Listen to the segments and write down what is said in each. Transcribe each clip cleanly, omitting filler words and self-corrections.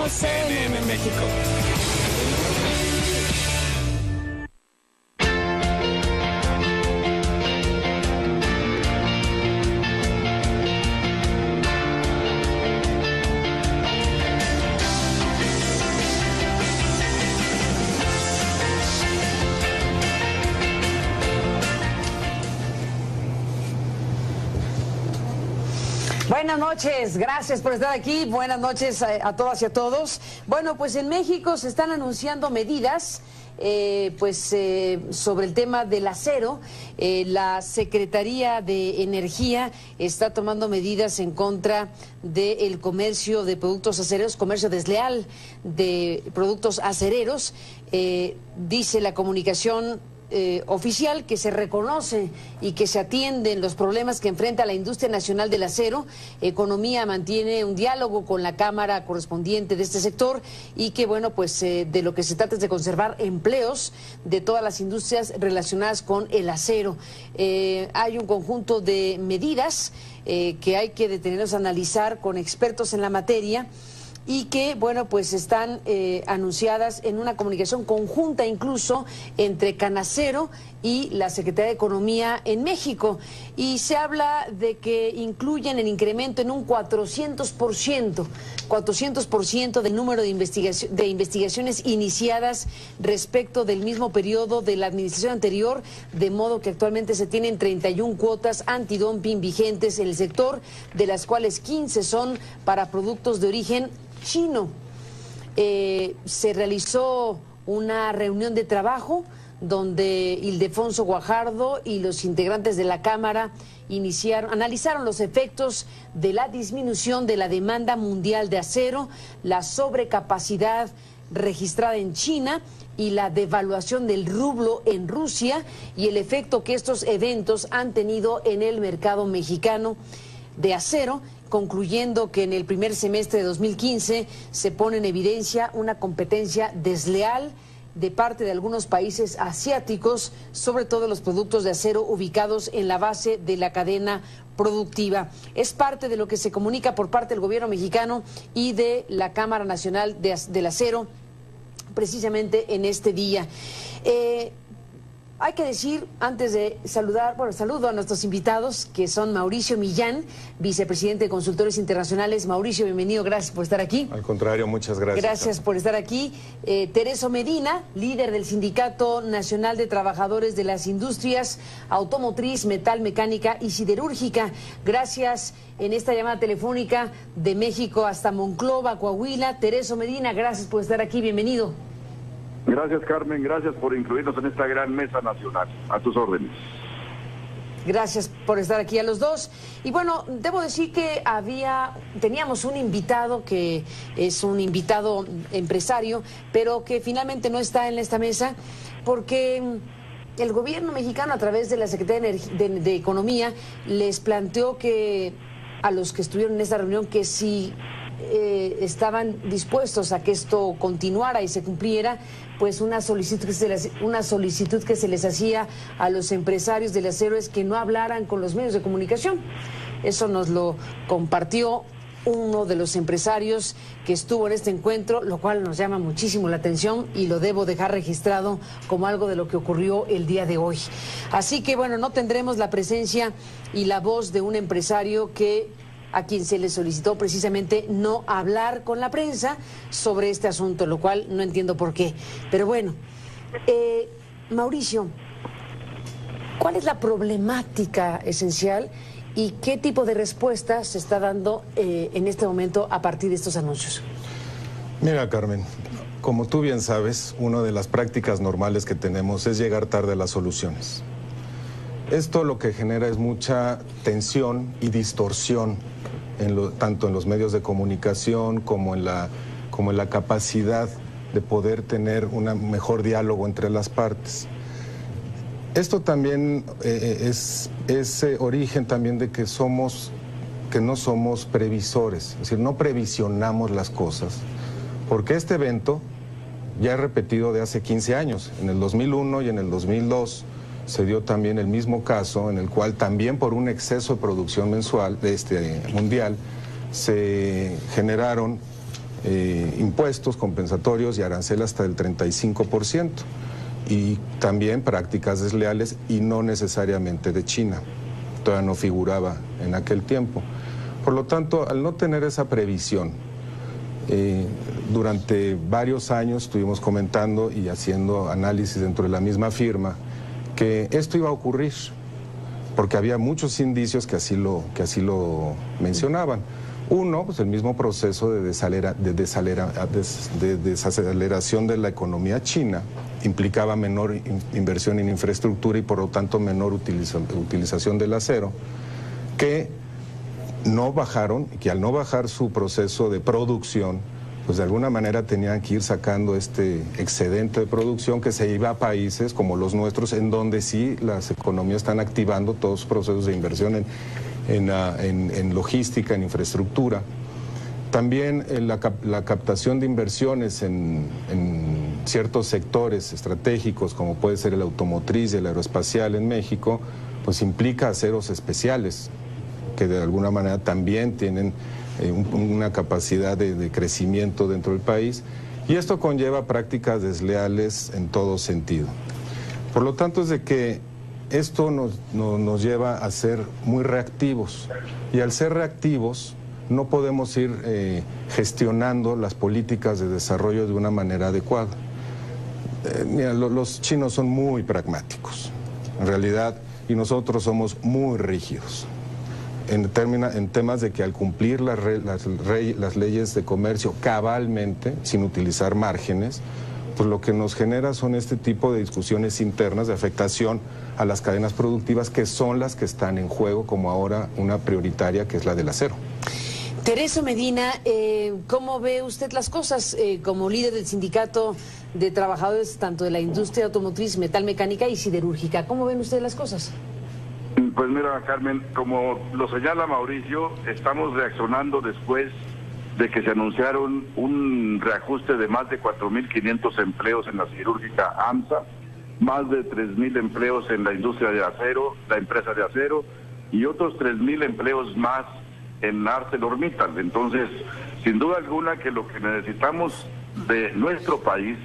CNN México. Buenas noches, gracias por estar aquí, buenas noches a todas y a todos. Bueno, pues en México se están anunciando medidas sobre el tema del acero. La Secretaría de Energía está tomando medidas en contra del comercio de productos acereros, comercio desleal de productos acereros. Dice la comunicación oficial que se reconoce y que se atienden los problemas que enfrenta la industria nacional del acero. Economía mantiene un diálogo con la Cámara correspondiente de este sector y que, bueno, pues de lo que se trata es de conservar empleos de todas las industrias relacionadas con el acero. Hay un conjunto de medidas que hay que detenernos a analizar con expertos en la materia y que, bueno, pues están anunciadas en una comunicación conjunta incluso entre Canacero y la Secretaría de Economía en México. Y se habla de que incluyen el incremento en un 400% del número de investigaciones iniciadas respecto del mismo periodo de la administración anterior, de modo que actualmente se tienen 31 cuotas antidumping vigentes en el sector, de las cuales 15 son para productos de origen chino. Se realizó una reunión de trabajo donde Ildefonso Guajardo y los integrantes de la Cámara analizaron los efectos de la disminución de la demanda mundial de acero, la sobrecapacidad registrada en China y la devaluación del rublo en Rusia y el efecto que estos eventos han tenido en el mercado mexicano de acero, concluyendo que en el primer semestre de 2015 se pone en evidencia una competencia desleal de parte de algunos países asiáticos, sobre todo los productos de acero ubicados en la base de la cadena productiva. Es parte de lo que se comunica por parte del gobierno mexicano y de la Cámara Nacional del Acero, precisamente en este día. Hay que decir, antes de saludar, saludo a nuestros invitados, que son Mauricio Millán, vicepresidente de Consultores Internacionales. Mauricio, bienvenido, gracias por estar aquí. Al contrario, muchas gracias. Gracias por estar aquí. Tereso Medina, líder del Sindicato Nacional de Trabajadores de las Industrias Automotriz, Metal, Mecánica y Siderúrgica. Gracias en esta llamada telefónica de México hasta Monclova, Coahuila. Tereso Medina, gracias por estar aquí, bienvenido. Gracias, Carmen, gracias por incluirnos en esta gran mesa nacional. A tus órdenes. Gracias por estar aquí a los dos. Y bueno, debo decir que teníamos un invitado que es un invitado empresario, pero que finalmente no está en esta mesa porque el gobierno mexicano, a través de la Secretaría de Economía, les planteó que a los que estuvieron en esta reunión que si estaban dispuestos a que esto continuara y se cumpliera, pues una solicitud que se les hacía a los empresarios del acero es que no hablaran con los medios de comunicación. Eso nos lo compartió uno de los empresarios que estuvo en este encuentro, lo cual nos llama muchísimo la atención y lo debo dejar registrado como algo de lo que ocurrió el día de hoy. Así que bueno, no tendremos la presencia y la voz de un empresario a quien se le solicitó precisamente no hablar con la prensa sobre este asunto, lo cual no entiendo por qué. Pero bueno, Mauricio, ¿cuál es la problemática esencial y qué tipo de respuesta se está dando en este momento a partir de estos anuncios? Mira, Carmen, como tú bien sabes, una de las prácticas normales que tenemos es llegar tarde a las soluciones. Esto lo que genera es mucha tensión y distorsión, tanto en los medios de comunicación como en la capacidad de poder tener un mejor diálogo entre las partes. Esto también es origen también de que no somos previsores, es decir, no previsionamos las cosas, porque este evento ya he repetido de hace 15 años, en el 2001 y en el 2002, se dio también el mismo caso en el cual también por un exceso de producción mundial se generaron impuestos compensatorios y arancel hasta el 35%, y también prácticas desleales y no necesariamente de China. Todavía no figuraba en aquel tiempo. Por lo tanto, al no tener esa previsión, durante varios años estuvimos comentando y haciendo análisis dentro de la misma firma que esto iba a ocurrir, porque había muchos indicios que así lo mencionaban. Uno, pues el mismo proceso de desaceleración de la economía china implicaba menor inversión en infraestructura y por lo tanto menor utilización del acero, que no bajaron, y que al no bajar su proceso de producción, pues de alguna manera tenían que ir sacando este excedente de producción que se iba a países como los nuestros, en donde sí las economías están activando todos los procesos de inversión en logística, en infraestructura. También la captación de inversiones en ciertos sectores estratégicos, como puede ser el automotriz y el aeroespacial en México, pues implica aceros especiales, que de alguna manera también tienen una capacidad de crecimiento dentro del país, y esto conlleva prácticas desleales en todo sentido. Por lo tanto, es de que esto nos lleva a ser muy reactivos, y al ser reactivos no podemos ir gestionando las políticas de desarrollo de una manera adecuada. Mira, los chinos son muy pragmáticos, en realidad, y nosotros somos muy rígidos. En temas de que al cumplir las leyes de comercio cabalmente, sin utilizar márgenes, pues lo que nos genera son este tipo de discusiones internas de afectación a las cadenas productivas, que son las que están en juego, como ahora una prioritaria, que es la del acero. Tereso Medina, ¿cómo ve usted las cosas como líder del sindicato de trabajadores tanto de la industria automotriz, metalmecánica y siderúrgica? ¿Cómo ven ustedes las cosas? Pues mira, Carmen, como lo señala Mauricio, estamos reaccionando después de que se anunciaron un reajuste de más de 4.500 empleos en la siderúrgica AMSA, más de 3.000 empleos en la industria de acero, la empresa de acero, y otros 3.000 empleos más en ArcelorMittal. Entonces, sin duda alguna que lo que necesitamos de nuestro país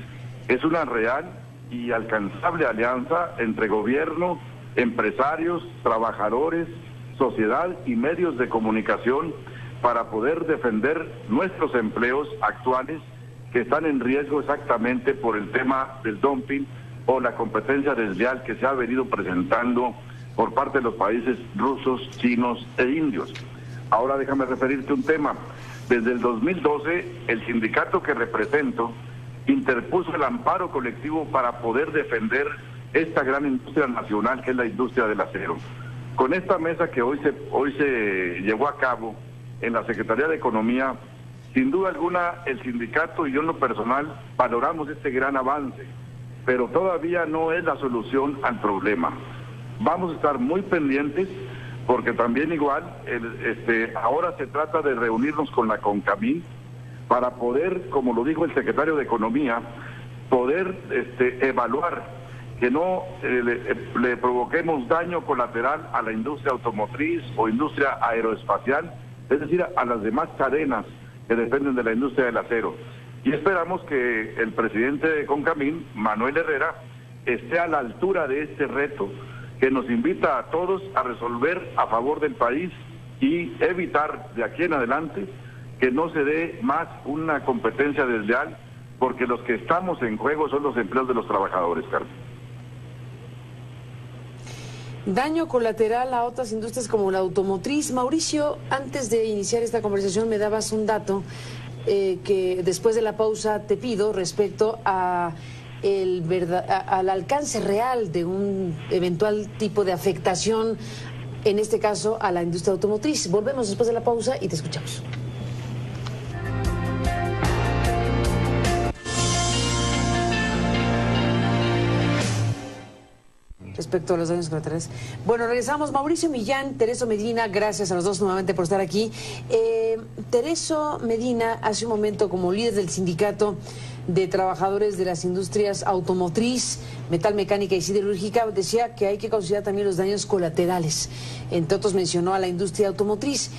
es una real y alcanzable alianza entre gobierno, empresarios, trabajadores, sociedad y medios de comunicación para poder defender nuestros empleos actuales, que están en riesgo exactamente por el tema del dumping o la competencia desleal que se ha venido presentando por parte de los países rusos, chinos e indios. Ahora déjame referirte un tema. Desde el 2012, el sindicato que represento interpuso el amparo colectivo para poder defender esta gran industria nacional, que es la industria del acero. Con esta mesa que hoy se llevó a cabo en la Secretaría de Economía, sin duda alguna el sindicato y yo en lo personal valoramos este gran avance, pero todavía no es la solución al problema. Vamos a estar muy pendientes, porque también igual ahora se trata de reunirnos con la CONCAMIN para poder, como lo dijo el secretario de Economía, poder evaluar que no le provoquemos daño colateral a la industria automotriz o industria aeroespacial, es decir, a las demás cadenas que dependen de la industria del acero. Y esperamos que el presidente de CONCAMIN, Manuel Herrera, esté a la altura de este reto, que nos invita a todos a resolver a favor del país y evitar de aquí en adelante que no se dé más una competencia desleal, porque los que estamos en juego son los empleos de los trabajadores, Carmen. Daño colateral a otras industrias como la automotriz. Mauricio, antes de iniciar esta conversación me dabas un dato que después de la pausa te pido respecto al alcance real de un eventual tipo de afectación, en este caso a la industria automotriz. Volvemos después de la pausa y te escuchamos. Respecto a los daños colaterales. Bueno, regresamos. Mauricio Millán, Tereso Medina, gracias a los dos nuevamente por estar aquí. Tereso Medina, hace un momento, como líder del sindicato de trabajadores de las industrias automotriz, metalmecánica y siderúrgica, decía que hay que considerar también los daños colaterales. Entre otros mencionó a la industria automotriz.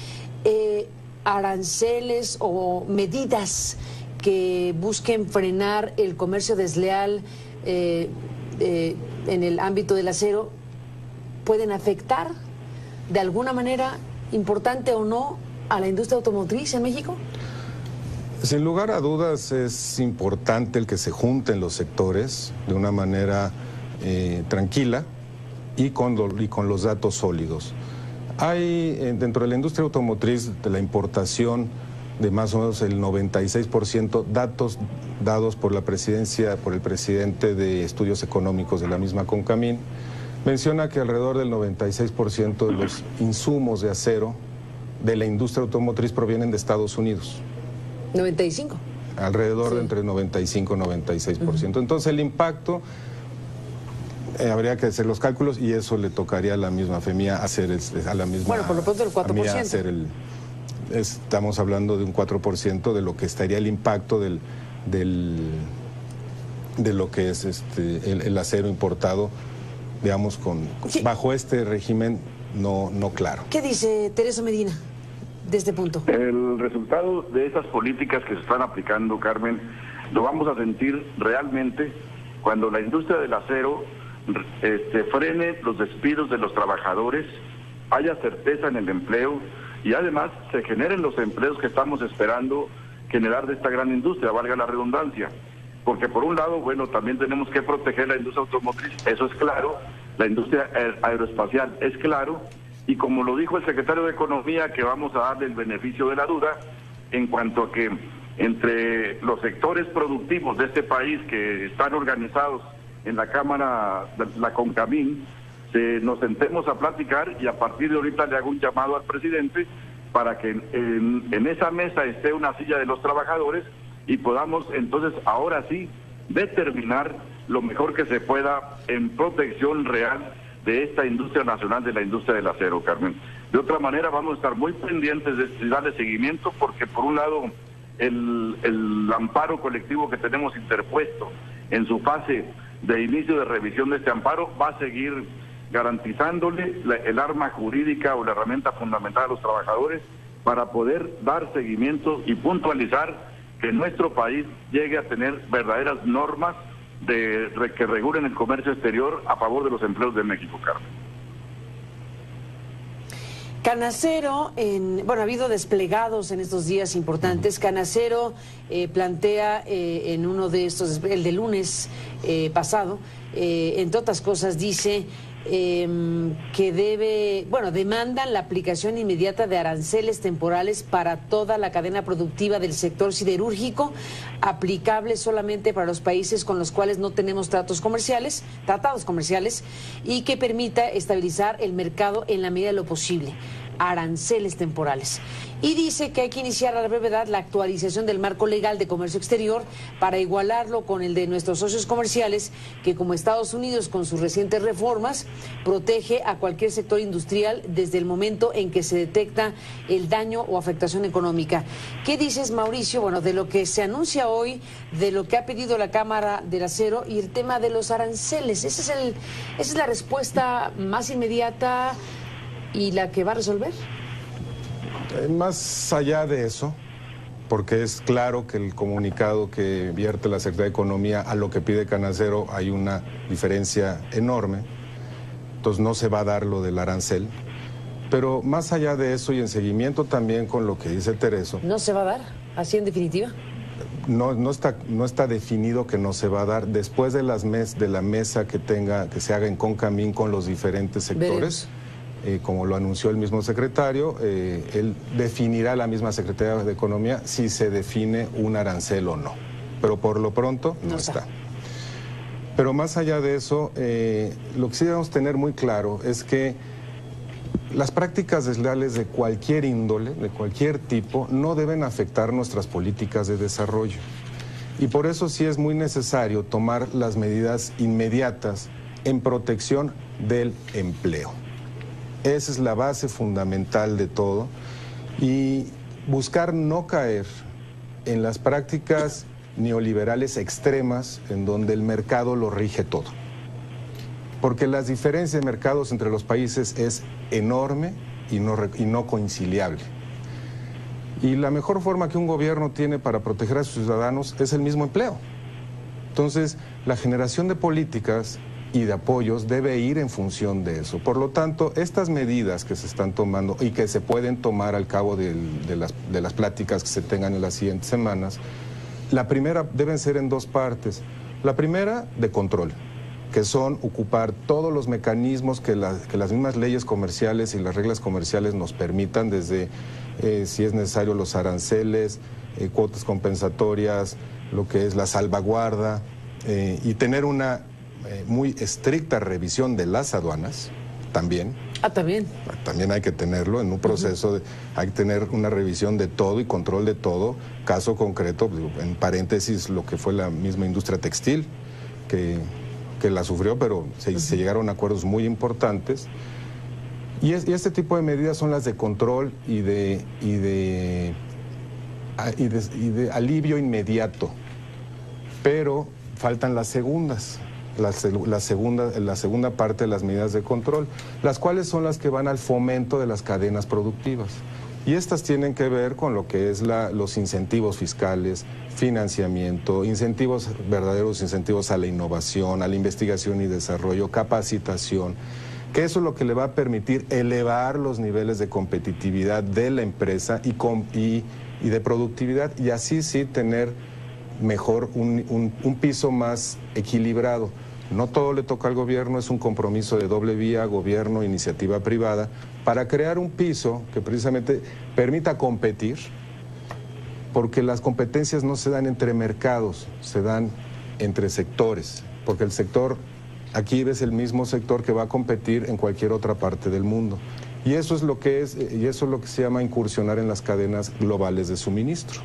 aranceles o medidas que busquen frenar el comercio desleal en el ámbito del acero pueden afectar de alguna manera importante o no a la industria automotriz en México? Sin lugar a dudas es importante el que se junten los sectores de una manera tranquila y con los datos sólidos. Hay dentro de la industria automotriz de la importación de más o menos el 96%, datos dados por la presidencia, por el presidente de Estudios Económicos de la misma CONCAMIN, menciona que alrededor del 96% de los insumos de acero de la industria automotriz provienen de Estados Unidos. 95. Alrededor Sí. de entre 95 y 96%. Entonces el impacto, habría que hacer los cálculos y eso le tocaría a la misma FEMIA hacer, a la misma... Bueno, por lo pronto el 4%. FEMIA hacer estamos hablando de un 4% de lo que estaría el impacto de lo que es el acero importado, digamos, Sí. bajo este régimen no claro. ¿Qué dice Teresa Medina de este punto? El resultado de esas políticas que se están aplicando, Carmen, lo vamos a sentir realmente cuando la industria del acero frene los despidos de los trabajadores, haya certeza en el empleo y además se generen los empleos que estamos esperando generar de esta gran industria, valga la redundancia. Porque por un lado, bueno, también tenemos que proteger la industria automotriz, eso es claro, la industria aeroespacial es claro, y como lo dijo el secretario de Economía, que vamos a darle el beneficio de la duda en cuanto a que entre los sectores productivos de este país que están organizados en la Cámara, la CONCAMIN, nos sentemos a platicar y a partir de ahorita le hago un llamado al presidente para que en esa mesa esté una silla de los trabajadores y podamos entonces ahora sí determinar lo mejor que se pueda en protección real de esta industria nacional, de la industria del acero, Carmen. De otra manera vamos a estar muy pendientes de darle seguimiento porque por un lado el amparo colectivo que tenemos interpuesto en su fase de inicio de revisión de este amparo va a seguir garantizándole el arma jurídica o la herramienta fundamental a los trabajadores para poder dar seguimiento y puntualizar que nuestro país llegue a tener verdaderas normas que regulen el comercio exterior a favor de los empleos de México, Carmen. Canacero, bueno, ha habido desplegados en estos días importantes. Canacero plantea en uno de estos, el de lunes pasado, entre otras cosas dice que demandan la aplicación inmediata de aranceles temporales para toda la cadena productiva del sector siderúrgico, aplicables solamente para los países con los cuales no tenemos tratados comerciales, y que permita estabilizar el mercado en la medida de lo posible. Aranceles temporales. Y dice que hay que iniciar a la brevedad la actualización del marco legal de comercio exterior para igualarlo con el de nuestros socios comerciales, que como Estados Unidos con sus recientes reformas protege a cualquier sector industrial desde el momento en que se detecta el daño o afectación económica. ¿Qué dices, Mauricio? Bueno, de lo que se anuncia hoy, de lo que ha pedido la Cámara del Acero y el tema de los aranceles. Esa es la respuesta más inmediata y la que va a resolver. Más allá de eso, porque es claro que el comunicado que vierte la Secretaría de Economía a lo que pide Canacero hay una diferencia enorme, entonces no se va a dar lo del arancel, pero más allá de eso y en seguimiento también con lo que dice Tereso. ¿No se va a dar, así en definitiva? No está definido que no se va a dar después de la mesa que se haga en CONCAMIN con los diferentes sectores. Como lo anunció el mismo secretario, él definirá la misma Secretaría de Economía si se define un arancel o no. Pero por lo pronto no está. Pero más allá de eso, lo que sí debemos tener muy claro es que las prácticas desleales de cualquier índole, de cualquier tipo, no deben afectar nuestras políticas de desarrollo. Y por eso sí es muy necesario tomar las medidas inmediatas en protección del empleo. Esa es la base fundamental de todo y buscar no caer en las prácticas neoliberales extremas en donde el mercado lo rige todo. Porque las diferencias de mercados entre los países es enorme y no conciliable. Y la mejor forma que un gobierno tiene para proteger a sus ciudadanos es el mismo empleo. Entonces, la generación de políticas y de apoyos debe ir en función de eso. Por lo tanto, estas medidas que se están tomando y que se pueden tomar al cabo de las pláticas que se tengan en las siguientes semanas, la primera deben ser en dos partes. La primera, de control, que son ocupar todos los mecanismos que las mismas leyes comerciales y las reglas comerciales nos permitan, desde, si es necesario, los aranceles, cuotas compensatorias, lo que es la salvaguarda, y tener una muy estricta revisión de las aduanas también. También. También hay que tenerlo en un proceso, hay que tener una revisión de todo y control de todo. Caso concreto, en paréntesis, lo que fue la misma industria textil, que la sufrió, pero se llegaron a acuerdos muy importantes. Y este tipo de medidas son las de control y de alivio inmediato. Pero faltan las segundas. La segunda parte de las medidas de control, las cuales son las que van al fomento de las cadenas productivas. Y estas tienen que ver con lo que es los incentivos fiscales, financiamiento, verdaderos incentivos a la innovación, a la investigación y desarrollo, capacitación, que eso es lo que le va a permitir elevar los niveles de competitividad de la empresa y de productividad, y así sí tener mejor un piso más equilibrado. No todo le toca al gobierno, es un compromiso de doble vía, gobierno, iniciativa privada, para crear un piso que precisamente permita competir, porque las competencias no se dan entre mercados, se dan entre sectores, porque el sector, aquí es el mismo sector que va a competir en cualquier otra parte del mundo. Y eso es lo que se llama incursionar en las cadenas globales de suministro.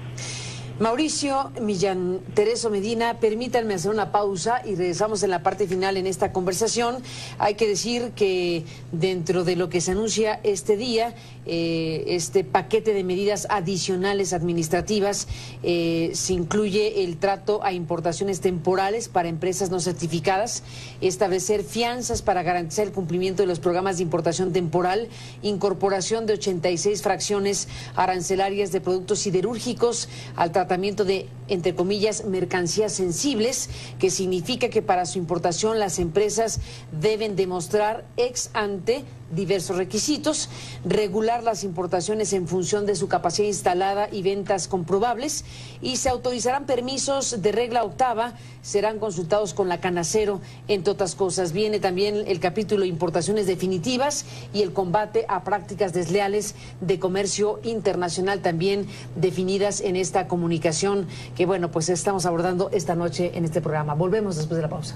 Mauricio Millán Tereso Medina, permítanme hacer una pausa y regresamos en la parte final en esta conversación. Hay que decir que dentro de lo que se anuncia este día, este paquete de medidas adicionales administrativas, se incluye el trato a importaciones temporales para empresas no certificadas, establecer fianzas para garantizar el cumplimiento de los programas de importación temporal, incorporación de 86 fracciones arancelarias de productos siderúrgicos al tratamiento de, entre comillas, mercancías sensibles, que significa que para su importación las empresas deben demostrar ex ante diversos requisitos, regular las importaciones en función de su capacidad instalada y ventas comprobables, y se autorizarán permisos de regla octava, serán consultados con la Canacero, entre otras cosas. Viene también el capítulo importaciones definitivas y el combate a prácticas desleales de comercio internacional, también definidas en esta comunicación que, bueno, pues estamos abordando esta noche en este programa. Volvemos después de la pausa.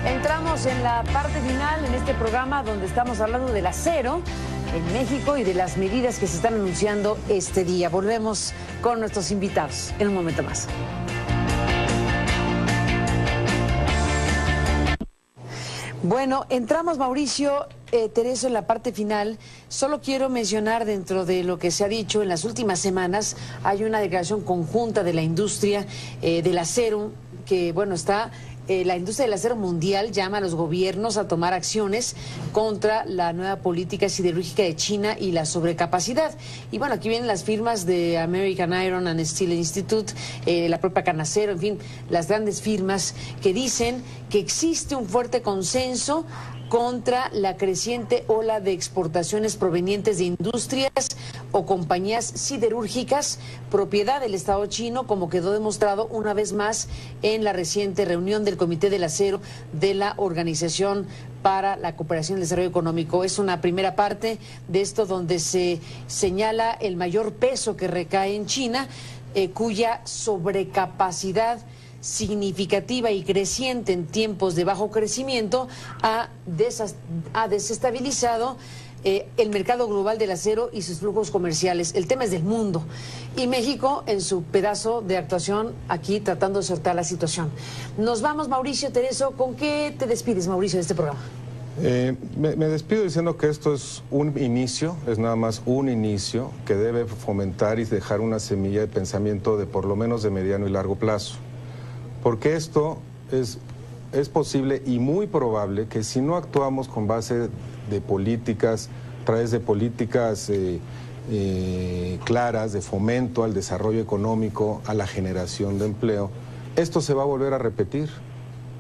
Entramos en la parte final en este programa donde estamos hablando del acero en México y de las medidas que se están anunciando este día. Volvemos con nuestros invitados en un momento más. Bueno, entramos, Mauricio Tereso, en la parte final. Solo quiero mencionar, dentro de lo que se ha dicho en las últimas semanas, hay una declaración conjunta de la industria del acero que, bueno, está... la industria del acero mundial llama a los gobiernos a tomar acciones contra la nueva política siderúrgica de China y la sobrecapacidad. Y bueno, aquí vienen las firmas de American Iron and Steel Institute, la propia Canacero, en fin, las grandes firmas que dicen que existe un fuerte consenso contra la creciente ola de exportaciones provenientes de industrias o compañías siderúrgicas propiedad del Estado chino, como quedó demostrado una vez más en la reciente reunión del Comité del Acero de la Organización para la Cooperación y el Desarrollo Económico. Es una primera parte de esto donde se señala el mayor peso que recae en China, cuya sobrecapacidad significativa y creciente en tiempos de bajo crecimiento ha desestabilizado el mercado global del acero y sus flujos comerciales. El tema es del mundo y México en su pedazo de actuación aquí tratando de sortear la situación. Nos vamos, Mauricio Tereso. ¿Con qué te despides, Mauricio, de este programa? Me despido diciendo que esto es un inicio, es nada más un inicio que debe fomentar y dejar una semilla de pensamiento de por lo menos de mediano y largo plazo. Porque esto es es posible y muy probable que si no actuamos con base de políticas, a través de políticas claras de fomento al desarrollo económico, a la generación de empleo, esto se va a volver a repetir.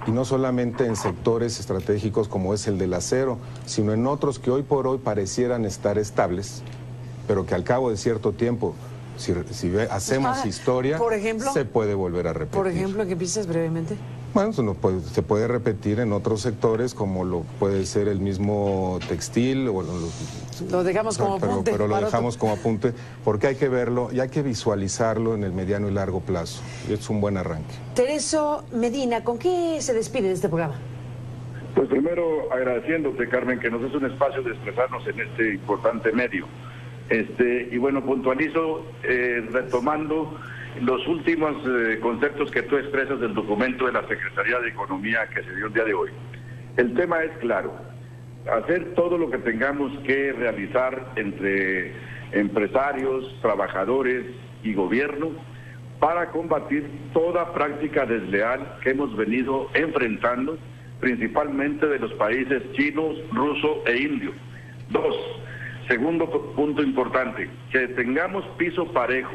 Y no solamente en sectores estratégicos como es el del acero, sino en otros que hoy por hoy parecieran estar estables, pero que al cabo de cierto tiempo, si hacemos historia, por ejemplo, se puede volver a repetir. Por ejemplo, ¿qué piensas brevemente? Bueno, se puede repetir en otros sectores, como lo puede ser el mismo textil. Lo dejamos como apunte. Pero lo dejamos como apunte, porque hay que verlo y hay que visualizarlo en el mediano y largo plazo. Y es un buen arranque. Tereso Medina, ¿con qué se despide de este programa? Pues primero agradeciéndote, Carmen, que nos des un espacio de expresarnos en este importante medio. Y bueno, puntualizo, retomando los últimos conceptos que tú expresas del documento de la Secretaría de Economía que se dio el día de hoy. El tema es claro, hacer todo lo que tengamos que realizar entre empresarios, trabajadores y gobierno para combatir toda práctica desleal que hemos venido enfrentando, principalmente de los países chinos, ruso e indio. Dos, segundo punto importante, que tengamos piso parejo,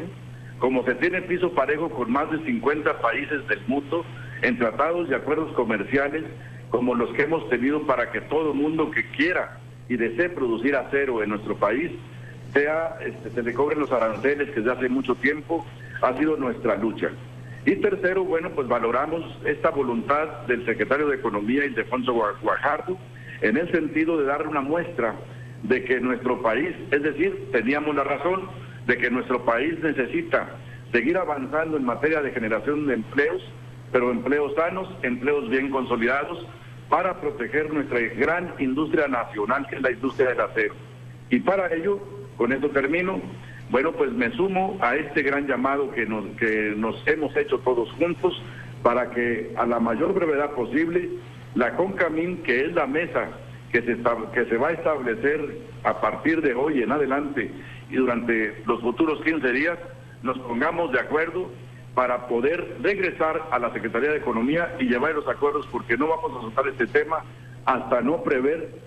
como se tiene piso parejo con más de 50 países del mundo, en tratados y acuerdos comerciales, como los que hemos tenido para que todo mundo que quiera y desee producir acero en nuestro país, se le cobren los aranceles que desde hace mucho tiempo ha sido nuestra lucha. Y tercero, bueno, pues valoramos esta voluntad del secretario de Economía, Ildefonso Guajardo, en el sentido de dar una muestra de que nuestro país, es decir, teníamos la razón, de que nuestro país necesita seguir avanzando en materia de generación de empleos, pero empleos sanos, empleos bien consolidados, para proteger nuestra gran industria nacional, que es la industria del acero. Y para ello, con esto termino, bueno, pues me sumo a este gran llamado que nos hemos hecho todos juntos, para que a la mayor brevedad posible, la CONCAMIN, que es la mesa que se va a establecer a partir de hoy en adelante y durante los futuros 15 días, nos pongamos de acuerdo para poder regresar a la Secretaría de Economía y llevar los acuerdos, porque no vamos a soltar este tema hasta no prever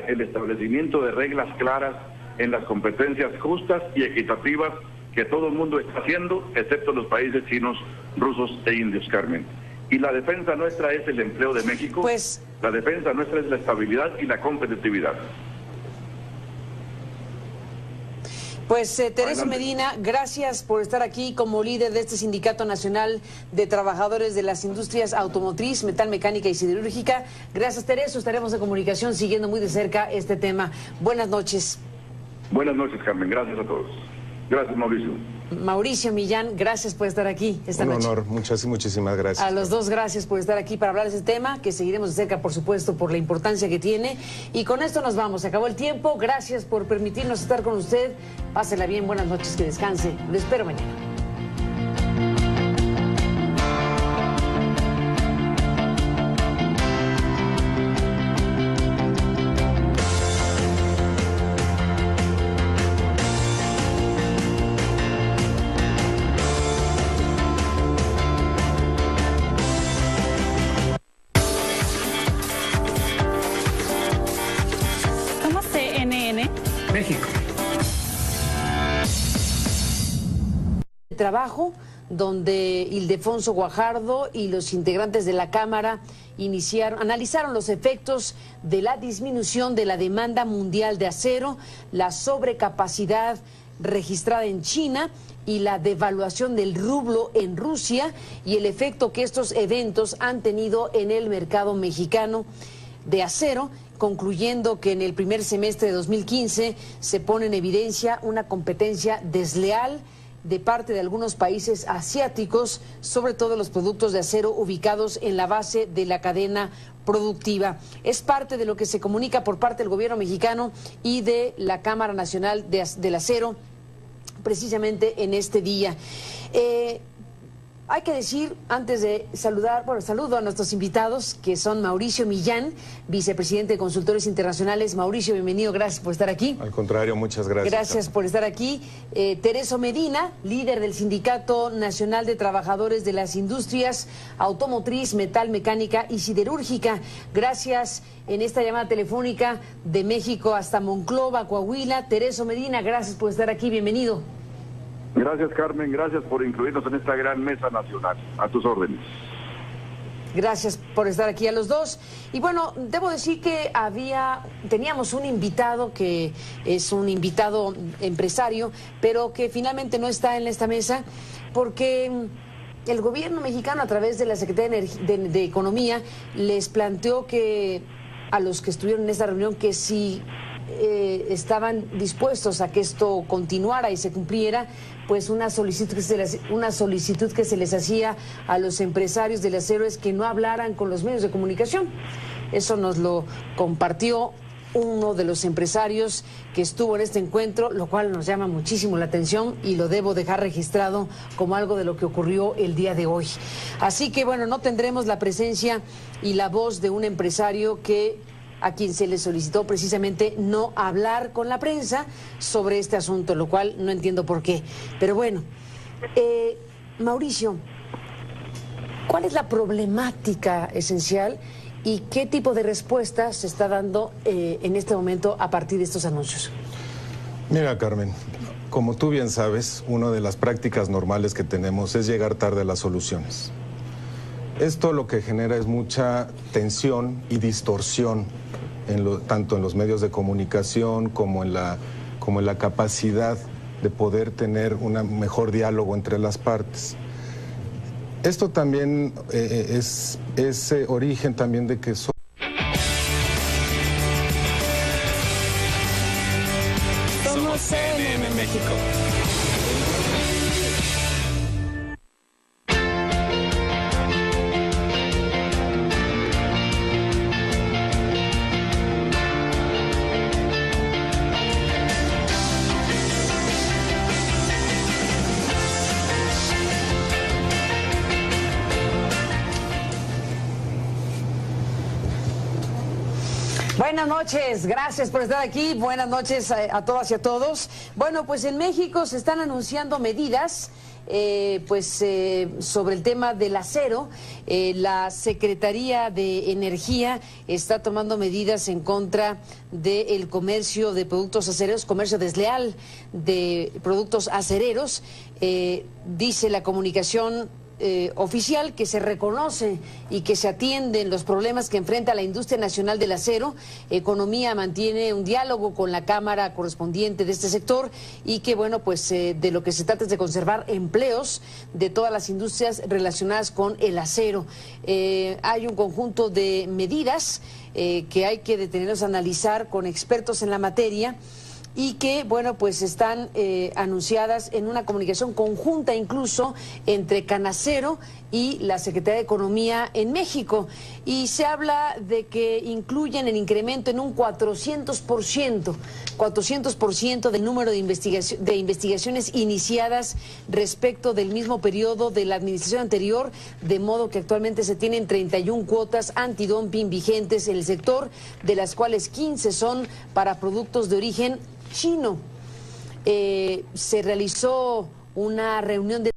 el establecimiento de reglas claras en las competencias justas y equitativas que todo el mundo está haciendo, excepto los países chinos, rusos e indios, Carmen. Y la defensa nuestra es el empleo de México, la defensa nuestra es la estabilidad y la competitividad. Pues Tereso Medina, gracias por estar aquí como líder de este Sindicato Nacional de Trabajadores de las Industrias Automotriz, Metal Mecánica y Siderúrgica. Gracias, Tereso, estaremos en comunicación siguiendo muy de cerca este tema. Buenas noches. Buenas noches, Carmen, gracias a todos. Gracias, Mauricio. Mauricio Millán, gracias por estar aquí esta noche. Un honor, muchísimas gracias. A los dos, gracias por estar aquí para hablar de este tema, que seguiremos de cerca, por supuesto, por la importancia que tiene. Y con esto nos vamos, se acabó el tiempo. Gracias por permitirnos estar con usted. Pásela bien, buenas noches, que descanse. Lo espero mañana. México. Trabajo donde Ildefonso Guajardo y los integrantes de la Cámara analizaron los efectos de la disminución de la demanda mundial de acero, la sobrecapacidad registrada en China y la devaluación del rublo en Rusia y el efecto que estos eventos han tenido en el mercado mexicano de acero, concluyendo que en el primer semestre de 2015 se pone en evidencia una competencia desleal de parte de algunos países asiáticos, sobre todo los productos de acero ubicados en la base de la cadena productiva. Es parte de lo que se comunica por parte del gobierno mexicano y de la Cámara Nacional del Acero, precisamente en este día. hay que decir, antes de saludar, saludo a nuestros invitados, que son Mauricio Millán, vicepresidente de Consultores Internacionales. Mauricio, bienvenido, gracias por estar aquí. Al contrario, muchas gracias. Gracias por estar aquí. Tereso Medina, líder del Sindicato Nacional de Trabajadores de las Industrias Automotriz, Metal, Mecánica y Siderúrgica. Gracias en esta llamada telefónica de México hasta Monclova, Coahuila. Tereso Medina, gracias por estar aquí, bienvenido. Gracias, Carmen, gracias por incluirnos en esta gran mesa nacional. A tus órdenes. Gracias por estar aquí a los dos. Y bueno, debo decir que teníamos un invitado que es un invitado empresario, pero que finalmente no está en esta mesa porque el gobierno mexicano, a través de la Secretaría de Economía, les planteó que a los que estuvieron en esta reunión que si estaban dispuestos a que esto continuara y se cumpliera, pues una solicitud que se les hacía a los empresarios del acero es que no hablaran con los medios de comunicación. Eso nos lo compartió uno de los empresarios que estuvo en este encuentro, lo cual nos llama muchísimo la atención y lo debo dejar registrado como algo de lo que ocurrió el día de hoy. Así que bueno, no tendremos la presencia y la voz de un empresario a quien se le solicitó precisamente no hablar con la prensa sobre este asunto, lo cual no entiendo por qué. Pero bueno, Mauricio, ¿cuál es la problemática esencial y qué tipo de respuesta se está dando en este momento a partir de estos anuncios? Mira, Carmen, como tú bien sabes, una de las prácticas normales que tenemos es llegar tarde a las soluciones. Esto lo que genera es mucha tensión y distorsión, tanto en los medios de comunicación como en la capacidad de poder tener un mejor diálogo entre las partes. Esto también es origen también de que somos CNN México. Buenas noches, gracias por estar aquí, buenas noches a todas y a todos. Bueno, pues en México se están anunciando medidas sobre el tema del acero. La Secretaría de Energía está tomando medidas en contra del comercio de productos acereros, comercio desleal de productos acereros. Dice la comunicación oficial que se reconoce y que se atienden los problemas que enfrenta la industria nacional del acero. Economía mantiene un diálogo con la Cámara correspondiente de este sector y que bueno, pues de lo que se trata es de conservar empleos de todas las industrias relacionadas con el acero. Hay un conjunto de medidas que hay que detenernos a analizar con expertos en la materia y que, bueno, pues están anunciadas en una comunicación conjunta incluso entre Canacero y la Secretaría de Economía en México. Y se habla de que incluyen el incremento en un 400% del número de investigaciones iniciadas respecto del mismo periodo de la administración anterior, de modo que actualmente se tienen 31 cuotas antidumping vigentes en el sector, de las cuales 15 son para productos de origen chino. Se realizó una reunión de